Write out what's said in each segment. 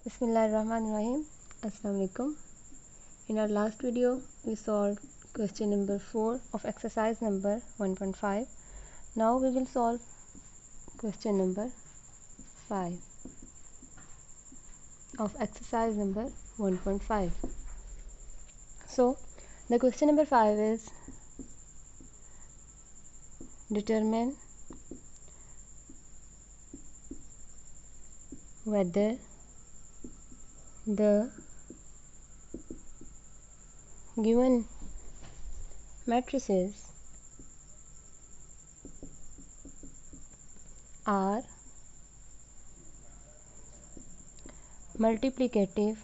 Bismillahirrahmanirrahim. Assalamu alaikum. In our last video, we solved question number 4 of exercise number 1.5. Now we will solve question number 5 of exercise number 1.5. So, the question number 5 is determine whether the given matrices are multiplicative,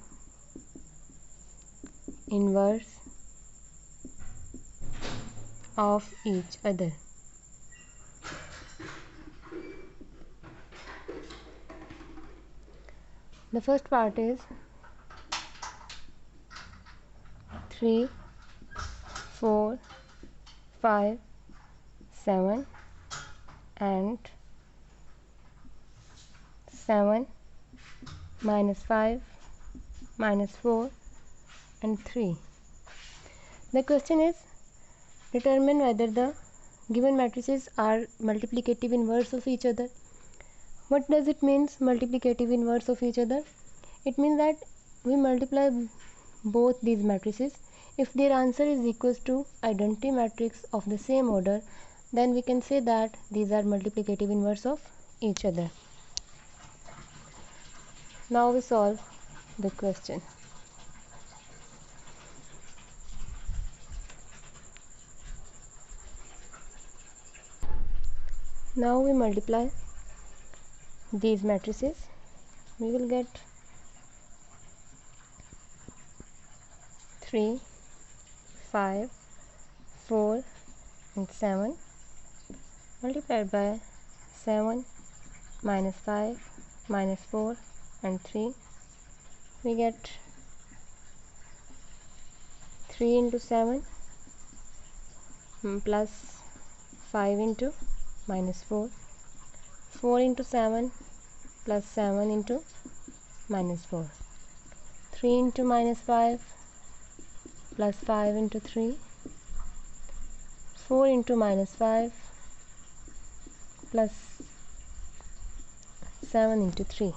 inverse of each other. The first part is 3, 4, 5, 7 and 7 minus 5 minus 4 and 3. The question is determine whether the given matrices are multiplicative inverse of each other. What does it mean, multiplicative inverse of each other? It means that we multiply both these matrices. If their answer is equals to identity matrix of the same order, then we can say that these are multiplicative inverse of each other. Now we solve the question. Now we multiply these matrices. We will get 3, 5, 4 and 7 multiplied by 7 minus 5 minus 4 and 3. We get 3 into 7 plus 5 into minus 4, 4 into 7 plus 7 into minus 4, 3 into minus 5 plus 5 into 3, 4 into minus 5 plus 7 into 3.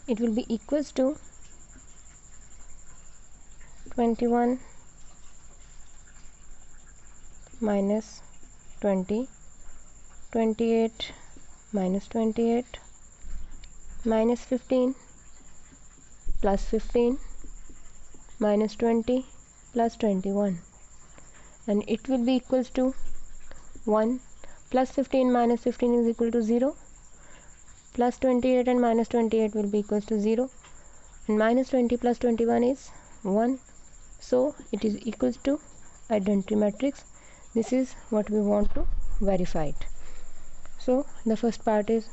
It will be equals to 21 minus 20, 28 minus 28 minus 15 plus 15 minus 20 plus 21, and it will be equals to 1 plus 15 minus 15 is equal to 0, plus 28 and minus 28 will be equals to 0, and minus 20 plus 21 is 1. So it is equals to identity matrix. This is what we want to verify it. So the first part is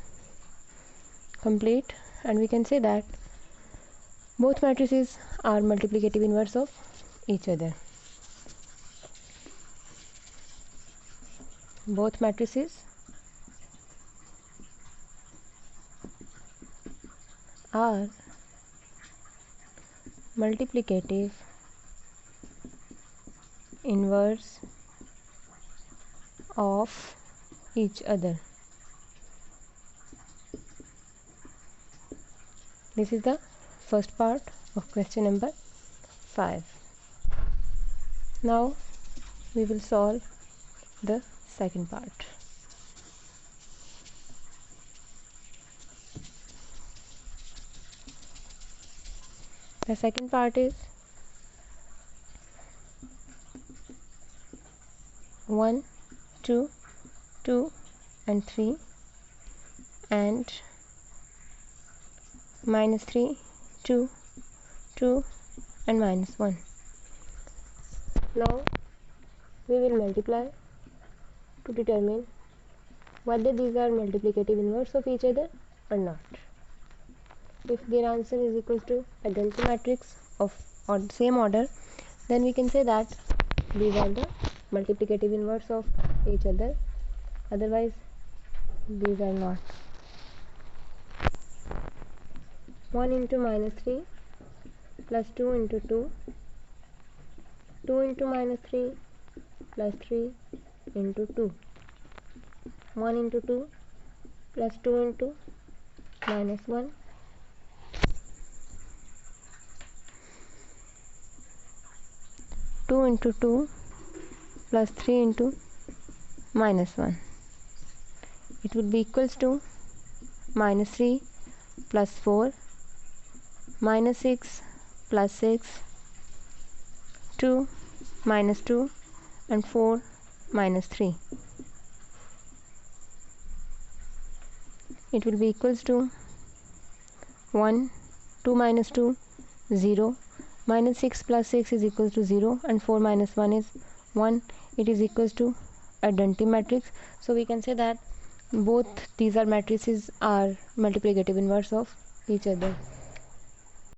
complete, and we can say that both matrices are multiplicative inverse of each other. Both matrices are multiplicative inverse of each other. This is the first part of question number 5. Now we will solve the second part. The second part is 1, 2, 2 and 3 and minus 3, 2, 2 and minus 1. Now we will multiply to determine whether these are multiplicative inverse of each other or not. If their answer is equals to identity matrix of same order, then we can say that these are the multiplicative inverse of each other, otherwise these are not. 1 into minus 3 plus 2 into 2, 2 into minus 3 plus 3 into 2, 1 into 2 plus 2 into minus 1, 2 into 2 plus 3 into minus 1. It would be equals to minus 3 plus 4, minus 6 plus 6, 2 minus 2 and 4 minus 3. It will be equals to 1, 2 minus 2, 0, minus 6 plus 6 is equals to 0 and 4 minus 1 is 1. It is equals to identity matrix. So we can say that both these are matrices are multiplicative inverse of each other.